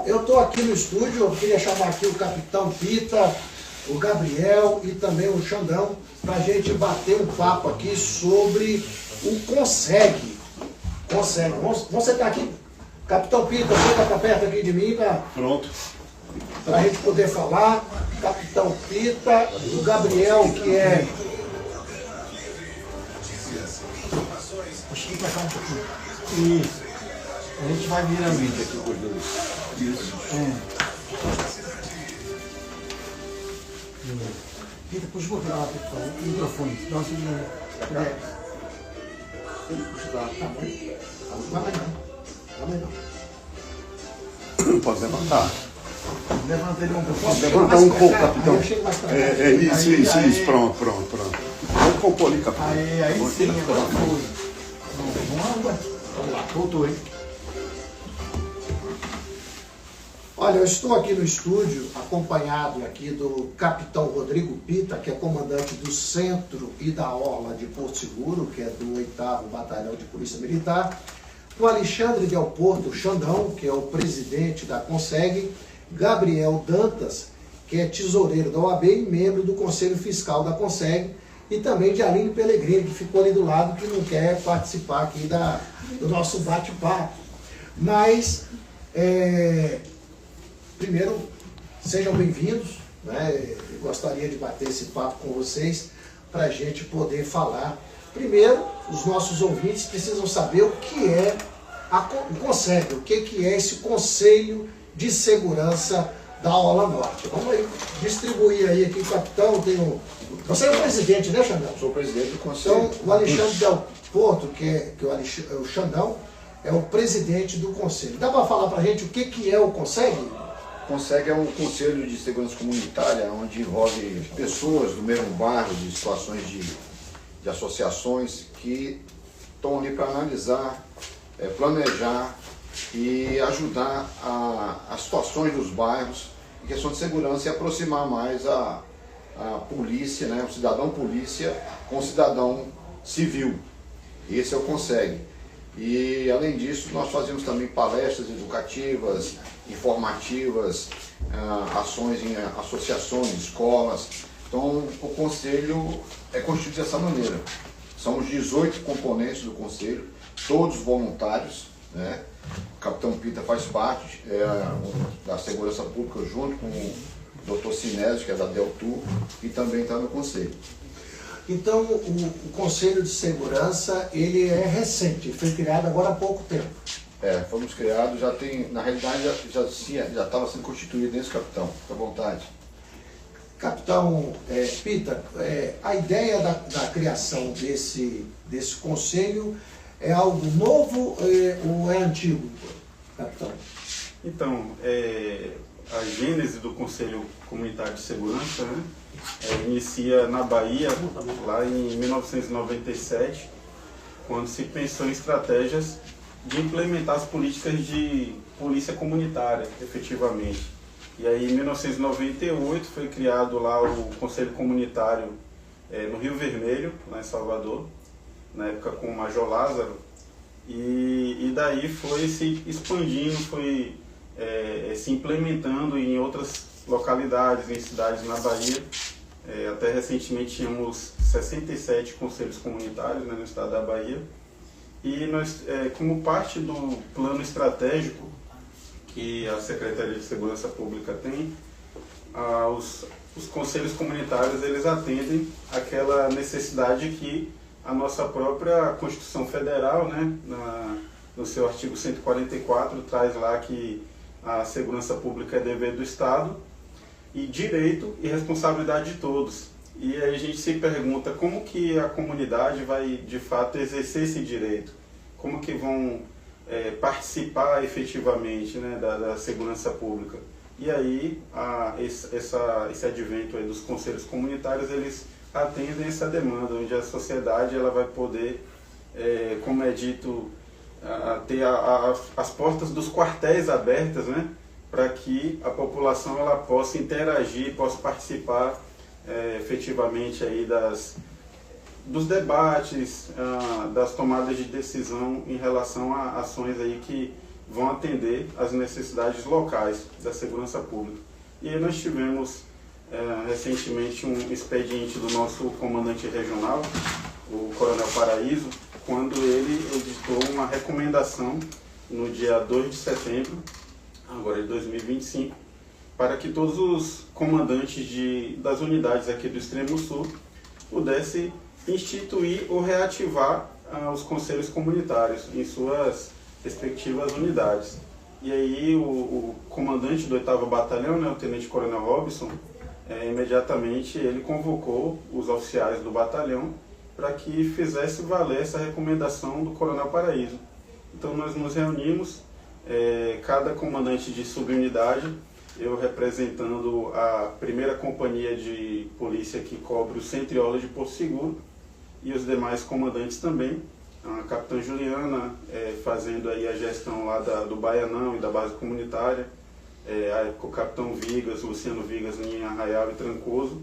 Bom, eu estou aqui no estúdio, eu queria chamar aqui o Capitão Pita, o Gabriel e também o Xandão, para a gente bater um papo aqui sobre o Consegue. Consegue. Vamos sentar aqui? Capitão Pita, senta para perto aqui de mim, Pronto. para a gente poder falar. Capitão Pita, o Gabriel, que é... Puxa pra cá um pouquinho. Isso. A gente vai virando vídeo aqui por dois. Isso. Pita, puxa um pouquinho lá, pessoal. O microfone. Dá uma segunda. Puxa lá, tá bom. Vai mais não. Vai mais não. Pode levantar. Levanta ele um pouquinho. Levantar um pouco, capitão. Eu chego mais pra cá. Isso. Pronto. Vamos compor ali, capitão. Aí sim, agora foi. Vamos lá, voltou, hein? Olha, eu estou aqui no estúdio, acompanhado aqui do Capitão Rodrigo Pita, que é comandante do Centro e da Orla de Porto Seguro, que é do 8º Batalhão de Polícia Militar, o Alexandre Del Porto Xandão, que é o presidente da Consegue, Gabriel Dantas, que é tesoureiro da OAB e membro do Conselho Fiscal da Consegue, e também de Aline Pellegrini, que ficou ali do lado, que não quer participar aqui do nosso bate-papo. Mas, primeiro, sejam bem-vindos, né? Eu gostaria de bater esse papo com vocês, para a gente poder falar. Primeiro, os nossos ouvintes precisam saber o que é o Consegue, o que é esse Conselho de Segurança da Orla Norte. Vamos aí distribuir aí aqui, capitão, você é o presidente, né, Xandão? Sou o presidente do Conselho. Então, o Alexandre Del Porto, que o Xandão, é o presidente do Conselho. Dá para falar para a gente o que é o Consegue? O Consegue é um conselho de segurança comunitária, onde envolve pessoas do mesmo bairro, de situações de associações, que estão ali para analisar, planejar e ajudar as situações dos bairros em questão de segurança e aproximar mais a polícia, né, o cidadão polícia com o cidadão civil. Esse é o Consegue. E além disso, nós fazemos também palestras educativas, informativas, ações em associações, escolas. Então o Conselho é constituído dessa maneira. São os 18 componentes do Conselho, todos voluntários, né? O Capitão Pita faz parte da Segurança Pública junto com o Dr. Sinésio, que é da Deltur, e também está no Conselho. Então, o Conselho de Segurança, ele é recente, foi criado agora há pouco tempo. Fomos criados, já tem, na realidade, já estava sendo constituído nesse capitão, fica à vontade. Capitão Pita, a ideia da criação desse conselho é algo novo ou é antigo, capitão? Então, a gênese do Conselho Comunitário de Segurança, né, inicia na Bahia, lá em 1997, quando se pensou em estratégias de implementar as políticas de polícia comunitária, efetivamente. E aí, em 1998, foi criado lá o Conselho Comunitário no Rio Vermelho, lá em Salvador, na época com o Major Lázaro, e daí foi se expandindo, foi se implementando em outras localidades, em cidades na Bahia. Até recentemente tínhamos 67 conselhos comunitários, né, no estado da Bahia. E nós, como parte do plano estratégico que a Secretaria de Segurança Pública tem, os conselhos comunitários eles atendem àquela necessidade que a nossa própria Constituição Federal, né, no seu artigo 144, traz lá que a segurança pública é dever do Estado e direito e responsabilidade de todos. E aí a gente se pergunta como que a comunidade vai de fato exercer esse direito, como que vão participar efetivamente, né, da segurança pública. E aí esse advento aí dos conselhos comunitários, eles atendem essa demanda, onde a sociedade ela vai poder, como é dito, ter as portas dos quartéis abertas, né, para que a população ela possa interagir, possa participar efetivamente aí dos debates, das tomadas de decisão em relação a ações aí que vão atender às necessidades locais da segurança pública. E aí nós tivemos recentemente um expediente do nosso comandante regional, o Coronel Paraíso, quando ele editou uma recomendação no dia 2 de setembro, agora de 2025, para que todos os comandantes das unidades aqui do Extremo Sul pudessem instituir ou reativar os conselhos comunitários em suas respectivas unidades. E aí o comandante do 8º Batalhão, né, o Tenente Coronel Robson, imediatamente ele convocou os oficiais do batalhão para que fizesse valer essa recomendação do Coronel Paraíso. Então nós nos reunimos, cada comandante de subunidade, eu representando a primeira companhia de polícia que cobre o Centro e Orla de Porto Seguro, e os demais comandantes também, a Capitã Juliana fazendo aí a gestão lá do Baianão e da base comunitária, o Capitão Vigas, Luciano Vigas em Arraial e Trancoso,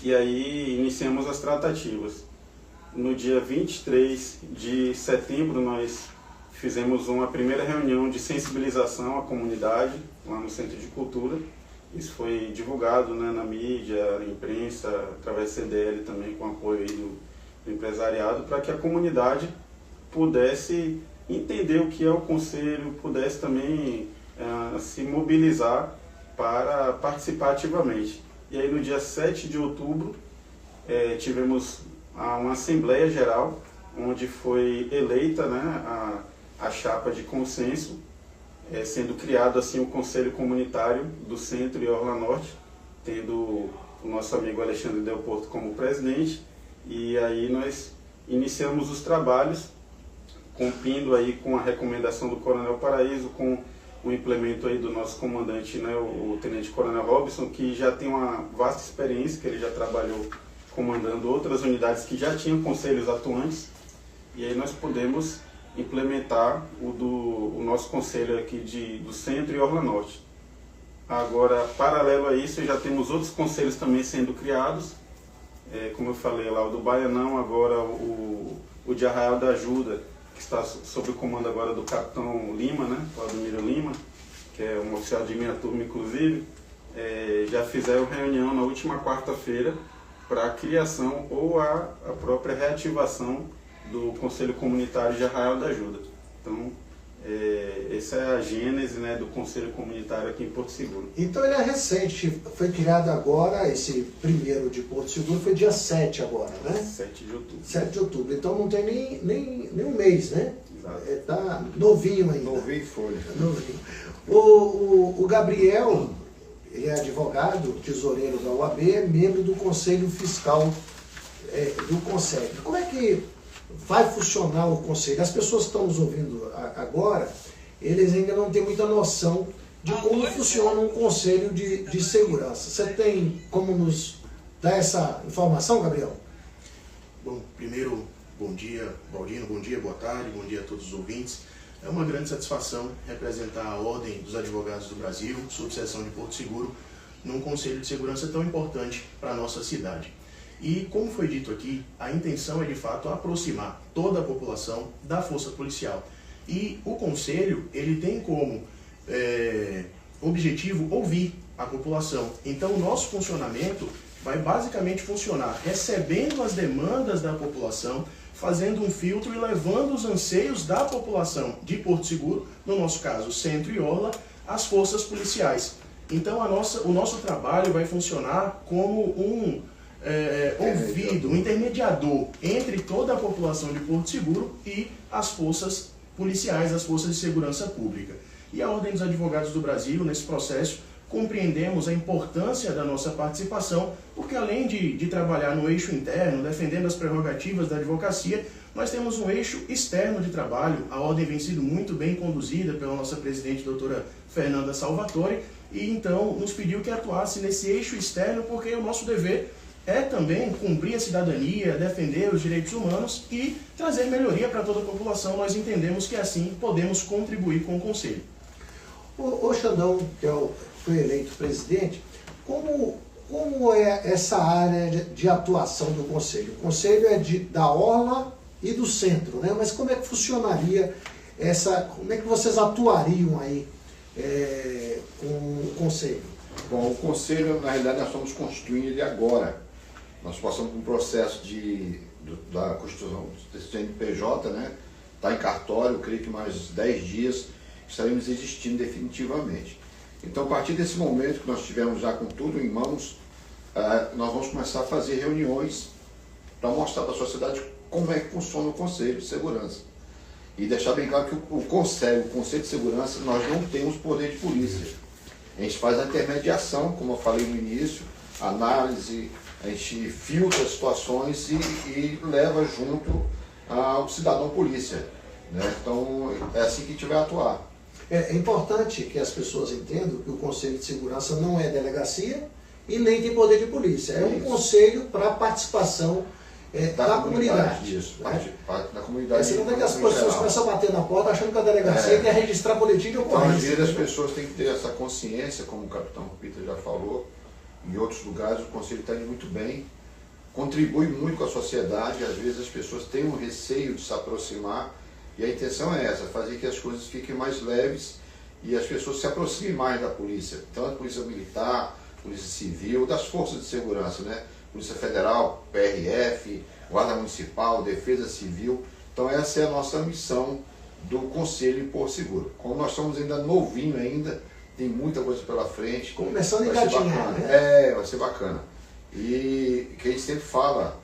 e aí iniciamos as tratativas. No dia 23 de setembro nós fizemos uma primeira reunião de sensibilização à comunidade lá no Centro de Cultura. Isso foi divulgado, né, na mídia, na imprensa, através do CDL também, com apoio aí do empresariado, para que a comunidade pudesse entender o que é o Conselho, pudesse também se mobilizar para participar ativamente. E aí no dia 7 de outubro tivemos uma Assembleia Geral, onde foi eleita, né, a chapa de consenso, sendo criado assim o Conselho Comunitário do Centro e Orla Norte, tendo o nosso amigo Alexandre Del Porto como presidente. E aí nós iniciamos os trabalhos, cumprindo aí com a recomendação do Coronel Paraíso, com o implemento aí do nosso comandante, né, o Tenente Coronel Robson, que já tem uma vasta experiência, que ele já trabalhou comandando outras unidades que já tinham conselhos atuantes, e aí nós pudemos implementar o nosso conselho aqui do Centro e Orla Norte. Agora, paralelo a isso, já temos outros conselhos também sendo criados, como eu falei lá, o do Baianão, agora o de Arraial da Ajuda, que está sob o comando agora do Capitão Lima, né, Claudio Lima, que é um oficial de minha turma, inclusive, já fizeram reunião na última quarta-feira para a criação ou a própria reativação do Conselho Comunitário de Arraial da Ajuda. Então, essa é a gênese, né, do Conselho Comunitário aqui em Porto Seguro. Então ele é recente, foi criado agora, esse primeiro de Porto Seguro foi dia 7 agora, né? 7 de outubro. 7 de outubro, então não tem nem um mês, né? Exato. Tá novinho ainda. Novinho em folha. Novinho. O Gabriel, ele é advogado, tesoureiro da UAB, é membro do Conselho Fiscal do Conselho. Como é que vai funcionar o Conselho? As pessoas que estão nos ouvindo agora, eles ainda não têm muita noção de como funciona um Conselho de Segurança. Você tem como nos dar essa informação, Gabriel? Bom, primeiro, bom dia, Baldino, bom dia, boa tarde, bom dia a todos os ouvintes. É uma grande satisfação representar a Ordem dos Advogados do Brasil, subseção de Porto Seguro, num Conselho de Segurança tão importante para a nossa cidade. E, como foi dito aqui, a intenção é, de fato, aproximar toda a população da força policial. E o Conselho, ele tem como objetivo ouvir a população. Então, o nosso funcionamento vai basicamente funcionar recebendo as demandas da população, fazendo um filtro e levando os anseios da população de Porto Seguro, no nosso caso, Centro e Orla, às forças policiais. Então, o nosso trabalho vai funcionar como um ouvido, um intermediador entre toda a população de Porto Seguro e as forças policiais, as forças de segurança pública. E a Ordem dos Advogados do Brasil, nesse processo, compreendemos a importância da nossa participação, porque além de trabalhar no eixo interno, defendendo as prerrogativas da advocacia, nós temos um eixo externo de trabalho. A Ordem vem sido muito bem conduzida pela nossa presidente, doutora Fernanda Salvatore, e então nos pediu que atuasse nesse eixo externo, porque o nosso dever é também cumprir a cidadania, defender os direitos humanos e trazer melhoria para toda a população. Nós entendemos que assim podemos contribuir com o Conselho. O Xandão, que foi eleito presidente, como é essa área de atuação do Conselho? O Conselho é da Orla e do Centro, né? Mas como é que funcionaria como é que vocês atuariam aí com o Conselho? Bom, o Conselho, na realidade, nós estamos constituindo ele agora. Nós passamos por um processo da constituição desse CNPJ, né? Está em cartório, eu creio que mais 10 dias estaremos existindo definitivamente. Então, a partir desse momento que nós estivermos já com tudo em mãos, nós vamos começar a fazer reuniões para mostrar para a sociedade como é que funciona o Conselho de Segurança. E deixar bem claro que o Conselho de Segurança, nós não temos poder de polícia. A gente faz a intermediação, como eu falei no início, análise, a gente filtra situações e leva junto ao cidadão polícia, né? Então, é assim que a gente vai atuar. É importante que as pessoas entendam que o Conselho de Segurança não é delegacia e nem tem poder de polícia. É um conselho para a participação da comunidade. Isso, né? da comunidade. Senão é que as pessoas começam a bater na porta achando que a delegacia quer registrar boletim de Então, às ocorrência. vezes as pessoas têm que ter essa consciência, como o capitão Peter já falou, em outros lugares o Conselho está indo muito bem, contribui muito com a sociedade, às vezes as pessoas têm um receio de se aproximar, e a intenção é essa, fazer que as coisas fiquem mais leves e as pessoas se aproximem mais da polícia, tanto polícia militar, polícia civil, das forças de segurança, né? Polícia Federal, PRF, Guarda Municipal, Defesa Civil. Então essa é a nossa missão do Conselho em Porto Seguro. Como nós somos ainda novinho ainda, tem muita coisa pela frente. Começando a vai ser engatinhar, bacana. né? Vai ser bacana. E que a gente sempre fala,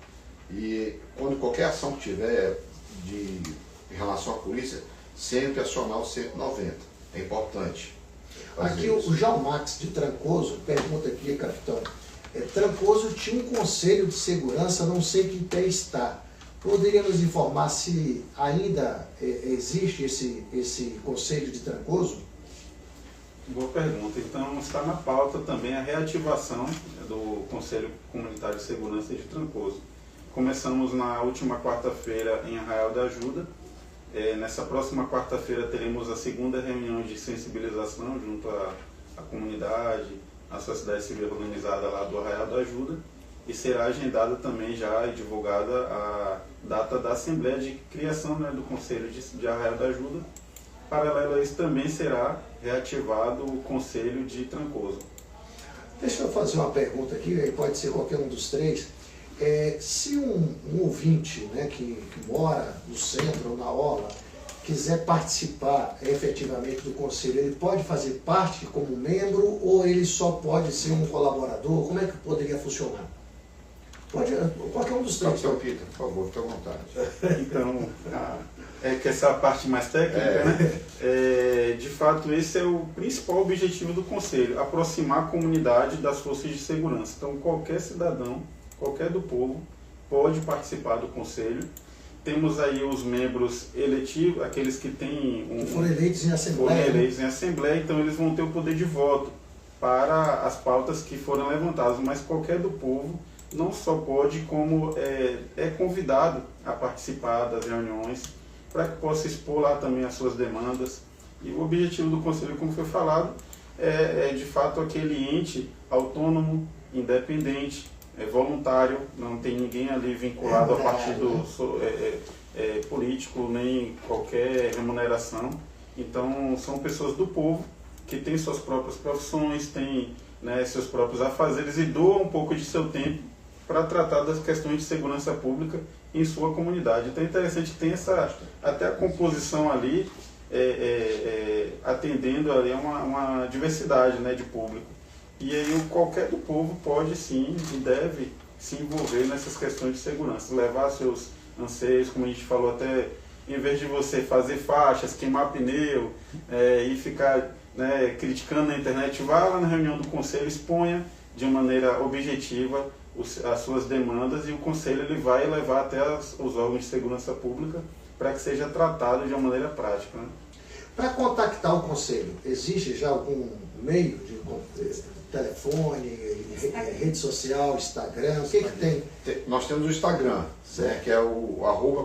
e quando qualquer ação que tiver em relação à polícia, sempre acionar o 190. É importante. Aqui o João Max de Trancoso pergunta aqui, capitão. Trancoso tinha um conselho de segurança, não sei que pé está. Poderia nos informar se ainda existe esse conselho de Trancoso? Boa pergunta. Então, está na pauta também a reativação do Conselho Comunitário de Segurança de Trancoso. Começamos na última quarta-feira em Arraial da Ajuda. Nessa próxima quarta-feira teremos a segunda reunião de sensibilização junto à comunidade, à sociedade civil organizada lá do Arraial da Ajuda, e será agendada também já e divulgada a data da Assembleia de Criação, né, do Conselho de Arraial da Ajuda. Paralelo a isso também será reativado o Conselho de Trancoso. Deixa eu fazer uma pergunta aqui, aí pode ser qualquer um dos três. Se um ouvinte, né, que mora no centro ou na orla quiser participar efetivamente do conselho, ele pode fazer parte como membro ou ele só pode ser um colaborador? Como é que poderia funcionar? Pode, qualquer um dos três. Capitão Peter, por favor, fique à vontade. Então, que essa é a parte mais técnica, né? De fato, esse é o principal objetivo do Conselho, aproximar a comunidade das forças de segurança. Então, qualquer cidadão, qualquer do povo, pode participar do Conselho. Temos aí os membros eletivos, aqueles que têm foram eleitos em Assembleia. Foram eleitos em Assembleia, então eles vão ter o poder de voto para as pautas que foram levantadas, mas qualquer do povo não só pode, como é convidado a participar das reuniões, para que possa expor lá também as suas demandas. E o objetivo do Conselho, como foi falado, é de fato aquele ente autônomo, independente, voluntário, não tem ninguém ali vinculado a partido político, nem qualquer remuneração. Então são pessoas do povo que têm suas próprias profissões, têm, né, seus próprios afazeres e doam um pouco de seu tempo para tratar das questões de segurança pública em sua comunidade. Então é interessante que tem até a composição ali, atendendo ali a uma diversidade, né, de público. E aí qualquer do povo pode sim e deve se envolver nessas questões de segurança, levar seus anseios, como a gente falou, até em vez de você fazer faixas, queimar pneu e ficar, né, criticando na internet, vá lá na reunião do Conselho, exponha de maneira objetiva as suas demandas e o Conselho ele vai levar até os órgãos de segurança pública para que seja tratado de uma maneira prática, né? Para contactar o Conselho, existe já algum meio de telefone, rede social, Instagram, o que tem? Nós temos o Instagram, né, que é o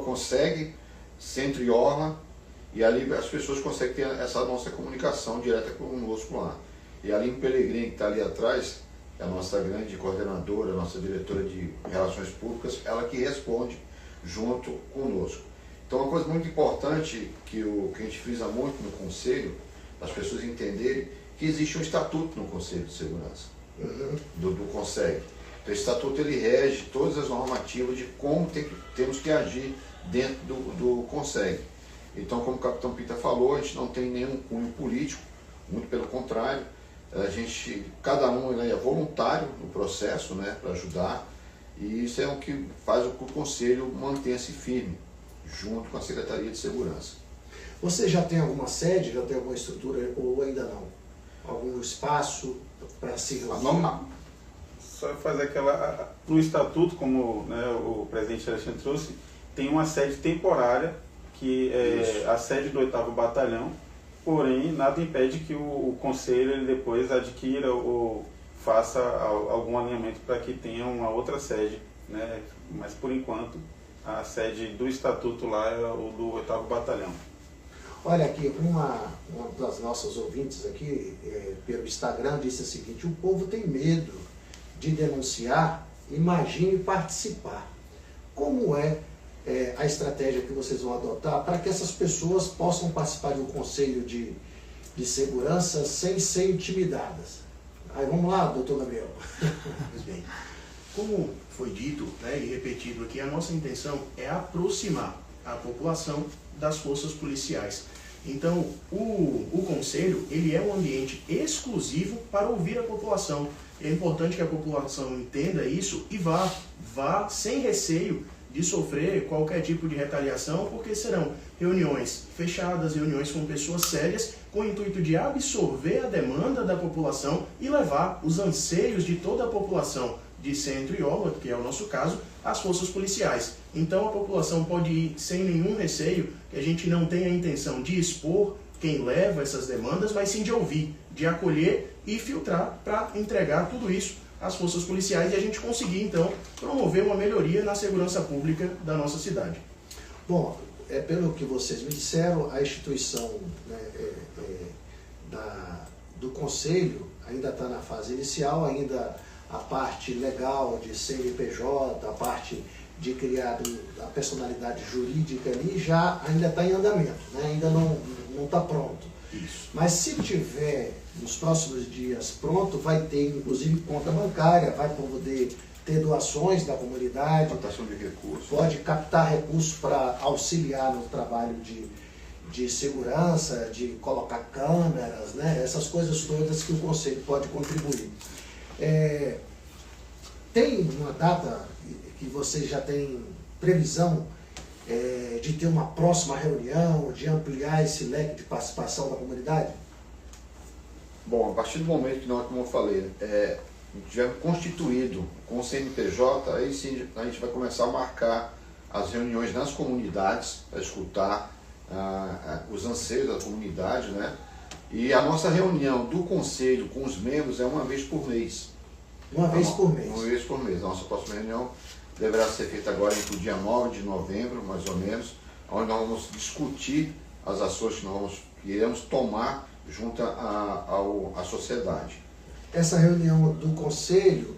@consegue Centro e Orla, e ali as pessoas conseguem ter essa nossa comunicação direta conosco lá. E a Aline Pelegrini, que está ali atrás, é a nossa grande coordenadora, a nossa diretora de Relações Públicas, ela que responde junto conosco. Então Então, uma coisa muito importante que a gente frisa muito no Conselho, as pessoas entenderem que existe um estatuto no Conselho de Segurança, do CONSEG. Então, esse estatuto ele rege todas as normativas de como temos que agir dentro do CONSEG. Então, como o capitão Pita falou, a gente não tem nenhum cunho político, muito pelo contrário, cada um ele é voluntário no processo, né, para ajudar, e isso é o que faz com que o Conselho mantenha-se firme, junto com a Secretaria de Segurança. Você já tem alguma sede, já tem alguma estrutura ou ainda não? Algum espaço para se reunir? Só fazer aquela... No estatuto, como, né, o presidente Alexandre trouxe, tem uma sede temporária, que é a sede do 8º Batalhão, porém nada impede que o Conselho ele depois adquira ou faça algum alinhamento para que tenha uma outra sede, né? Mas por enquanto a sede do estatuto lá é o do 8º Batalhão. Olha aqui, uma das nossas ouvintes aqui, pelo Instagram, disse o seguinte: o povo tem medo de denunciar, imagine participar. Como é a estratégia que vocês vão adotar para que essas pessoas possam participar do Conselho de Segurança sem ser intimidadas? Aí vamos lá, doutor Gabriel. Pois bem, como foi dito, né, e repetido aqui, a nossa intenção é aproximar a população das forças policiais. Então, o Conselho ele é um ambiente exclusivo para ouvir a população. É importante que a população entenda isso e vá sem receio de sofrer qualquer tipo de retaliação, porque serão reuniões fechadas, reuniões com pessoas sérias, com o intuito de absorver a demanda da população e levar os anseios de toda a população de Centro e Orla, que é o nosso caso, às forças policiais. Então a população pode ir sem nenhum receio, que a gente não tem a intenção de expor quem leva essas demandas, mas sim de ouvir, de acolher e filtrar para entregar tudo isso às forças policiais e a gente conseguir, então, promover uma melhoria na segurança pública da nossa cidade. Bom, pelo que vocês me disseram, a instituição, né, do Conselho ainda está na fase inicial, ainda a parte legal de CNPJ, a parte de criar a personalidade jurídica ali, ainda está em andamento, né? Ainda não está pronto. Isso. Mas se tiver nos próximos dias pronto, vai ter inclusive conta bancária, vai poder ter doações da comunidade, Captação de recursos. pode captar recursos para auxiliar no trabalho de segurança, de colocar câmeras, né? Essas coisas todas que o Conselho pode contribuir. Tem uma data que vocês já têm previsão de ter uma próxima reunião, de ampliar esse leque de participação da comunidade? Bom, a partir do momento que nós, como eu falei, tiver constituído com o CNPJ, aí sim a gente vai começar a marcar as reuniões nas comunidades, para escutar os anseios da comunidade, né? E a nossa reunião do Conselho com os membros é uma vez por mês. Uma vez por mês? Uma vez por mês. A nossa próxima reunião deverá ser feita agora entre o dia 9 de novembro, mais ou menos, onde nós vamos discutir as ações que nós iremos tomar junto à sociedade. Essa reunião do Conselho,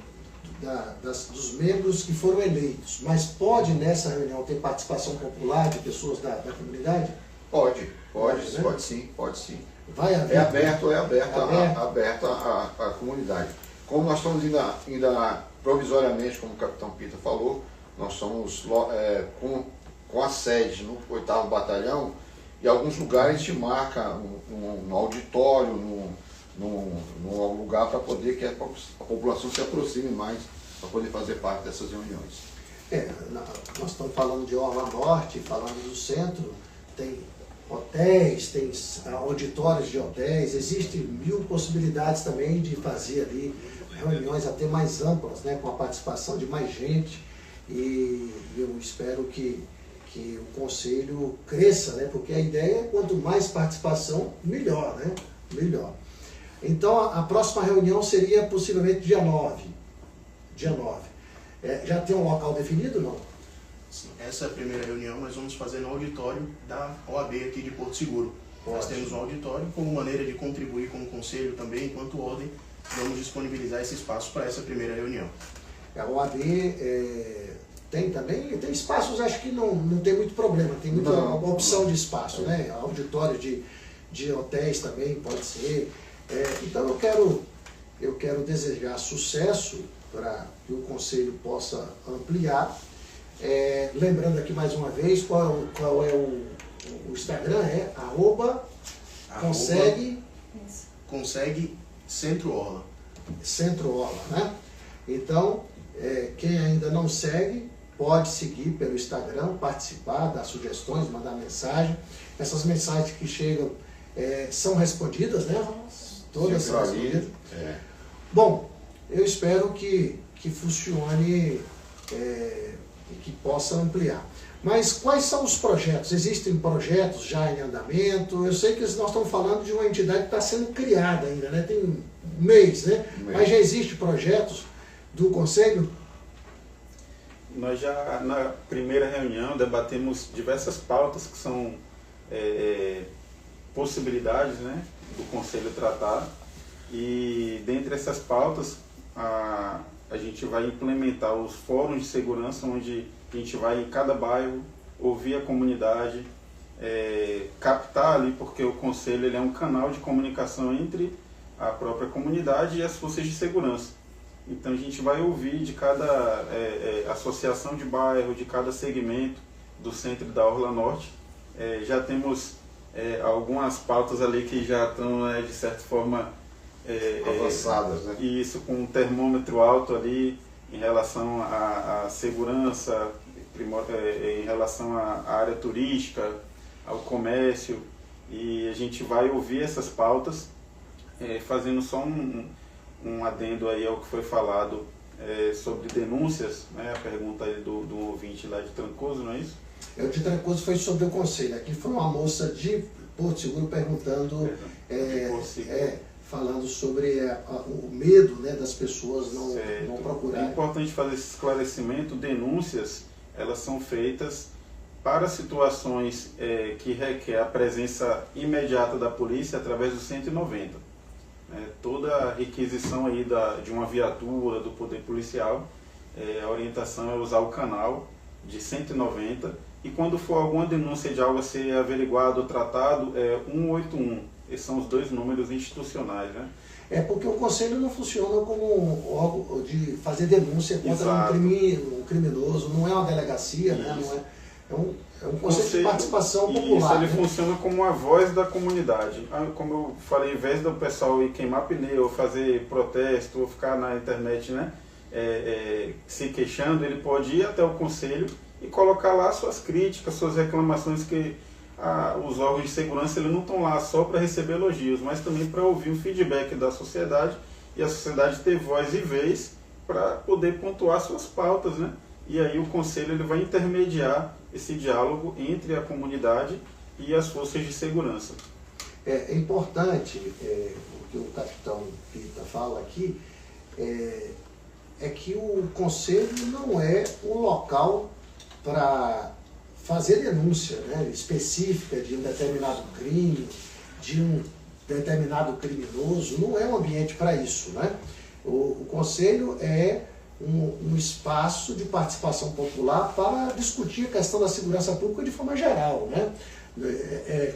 dos membros que foram eleitos, mas pode nessa reunião ter participação popular de pessoas da comunidade? Pode né? sim. Vai haver? É aberto à comunidade. Como nós estamos ainda provisoriamente, como o capitão Pita falou, nós estamos com a sede no 8º Batalhão, e alguns lugares a gente marca um auditório, num lugar para poder que a população se aproxime mais, para poder fazer parte dessas reuniões. Nós estamos falando de Orla Norte, falando do centro, tem hotéis, tem auditórios de hotéis, existem 1000 possibilidades também de fazer ali reuniões até mais amplas, né, com a participação de mais gente, e eu espero que o Conselho cresça, né, porque a ideia é quanto mais participação, melhor, né, melhor. Então a próxima reunião seria possivelmente dia 9. Já tem um local definido, não? Sim, essa é a primeira reunião nós vamos fazer no auditório da OAB aqui de Porto Seguro. Nós temos um auditório como maneira de contribuir com o Conselho também, enquanto ordem, vamos disponibilizar esse espaço para essa primeira reunião. A OAB tem também, tem espaços, acho que não tem muito problema, tem muita opção de espaço, né? Auditório de hotéis também pode ser. Então eu quero desejar sucesso para que o Conselho possa ampliar. Lembrando aqui mais uma vez, qual é o Instagram? Consegue Centro-Orla. Centro-Orla, né? Então, quem ainda não segue, pode seguir pelo Instagram, participar, dar sugestões, mandar mensagem. Essas mensagens que chegam são respondidas, né? Todas são respondidas. Bom, eu espero que funcione e que possa ampliar. Mas quais são os projetos? Existem projetos já em andamento? Eu sei que nós estamos falando de uma entidade que está sendo criada ainda, né? Tem um mês, né? Mas já existem projetos do Conselho? Nós já, na primeira reunião, debatemos diversas pautas que são possibilidades, né, do Conselho tratar. E dentre essas pautas, a gente vai implementar os fóruns de segurança, onde a gente vai em cada bairro ouvir a comunidade, captar ali, porque o Conselho ele é um canal de comunicação entre a própria comunidade e as forças de segurança. Então a gente vai ouvir de cada associação de bairro, de cada segmento do centro e da Orla Norte. Já temos algumas pautas ali que já estão, de certa forma, avançadas, né? Isso, com um termômetro alto ali em relação à segurança, em relação à área turística, ao comércio. E a gente vai ouvir essas pautas, fazendo só um adendo aí ao que foi falado sobre denúncias, né? A pergunta aí do ouvinte lá de Trancoso, não é isso? O de Trancoso foi sobre o Conselho. Aqui foi uma moça de Porto Seguro perguntando, falando sobre o medo, né, das pessoas não procurarem. É importante fazer esse esclarecimento. Denúncias, elas são feitas para situações que requer a presença imediata da polícia através do 190. Toda a requisição aí de uma viatura, do poder policial, a orientação é usar o canal de 190, e quando for alguma denúncia de algo a ser averiguado ou tratado, 181. Esses são os dois números institucionais, né? Porque o Conselho não funciona como órgão de fazer denúncia contra um criminoso, não é uma delegacia, né? Não é um conselho de participação popular. Isso, ele funciona como a voz da comunidade. Como eu falei, ao invés do pessoal ir queimar pneu, fazer protesto, ou ficar na internet, né, se queixando, ele pode ir até o Conselho e colocar lá suas críticas, suas reclamações, que os órgãos de segurança eles não estão lá só para receber elogios, mas também para ouvir o feedback da sociedade, e a sociedade ter voz e vez para poder pontuar suas pautas, né? E aí o Conselho ele vai intermediar esse diálogo entre a comunidade e as forças de segurança. É importante, o que o capitão Pita fala aqui, é que o Conselho não é um local para fazer denúncia, né, específica de um determinado crime, de um determinado criminoso. Não é um ambiente para isso, né? O Conselho é um espaço de participação popular para discutir a questão da segurança pública de forma geral, né?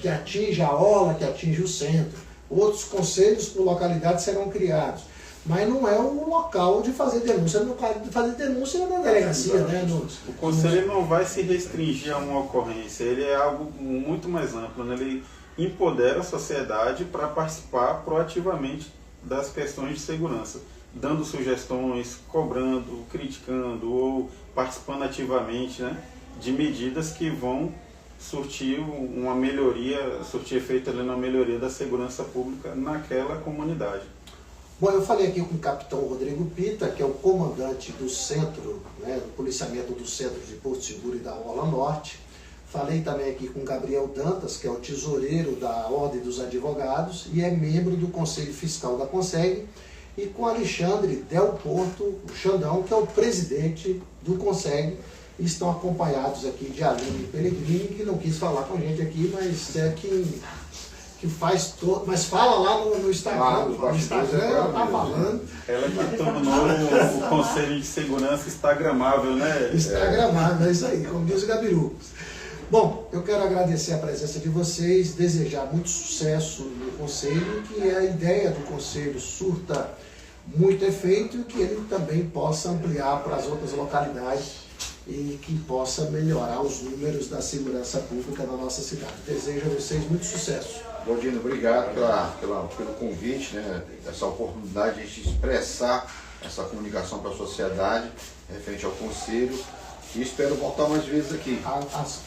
Que atinge a Orla, que atinge o centro. Outros conselhos por localidade serão criados. Mas não é um local de fazer denúncia. Fazer denúncia é na delegacia, né? O Conselho não vai se restringir a uma ocorrência, ele é algo muito mais amplo, né? Ele empodera a sociedade para participar proativamente das questões de segurança, dando sugestões, cobrando, criticando ou participando ativamente, né, de medidas que vão surtir uma melhoria, surtir efeito ali na melhoria da segurança pública naquela comunidade. Bom, eu falei aqui com o capitão Rodrigo Pita, que é o comandante do centro, né, do policiamento do centro de Porto Seguro e da Orla Norte. Falei também aqui com Gabriel Dantas, que é o tesoureiro da Ordem dos Advogados e é membro do Conselho Fiscal da Conseg, e com Alexandre Del Porto, o Xandão, que é o presidente do Conseg, e estão acompanhados aqui de Aline Pellegrini, que não quis falar com a gente aqui, mas que faz todo. Mas fala lá no Instagram. Ah, nos no bastidores Instagram é ela tá mesmo. falando. Ela que tornou o Conselho de Segurança instagramável, né? Instagramável, é isso aí, como diz o Gabiru. Bom, eu quero agradecer a presença de vocês, desejar muito sucesso no Conselho, que a ideia do Conselho surta muito efeito e que ele também possa ampliar para as outras localidades e que possa melhorar os números da segurança pública na nossa cidade. Desejo a vocês muito sucesso. Baldino, obrigado pelo convite, né? Essa oportunidade de a gente expressar essa comunicação para a sociedade, referente ao Conselho, e espero voltar mais vezes aqui.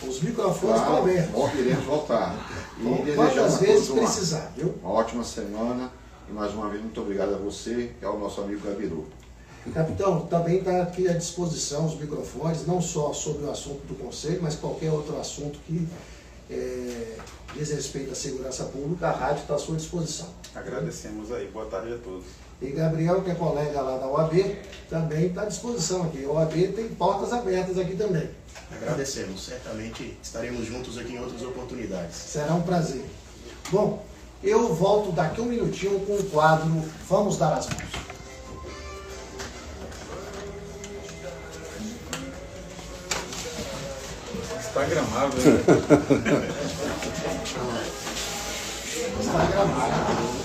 Os microfones estão abertos. Iremos voltar. E Quantas desejamos a vezes todos precisar, viu? uma ótima semana, e mais uma vez muito obrigado a você e ao nosso amigo Gabiru. Capitão, também está aqui à disposição os microfones, não só sobre o assunto do Conselho, mas qualquer outro assunto que diz respeito à segurança pública, a rádio está à sua disposição. Agradecemos aí. Boa tarde a todos. E Gabriel, que é colega lá da OAB, também está à disposição aqui. A OAB tem portas abertas aqui também. Agradecemos, certamente estaremos juntos aqui em outras oportunidades. Será um prazer. Bom, eu volto daqui um minutinho com o quadro Vamos Dar as Mãos. Instagramável, né? Está gravado.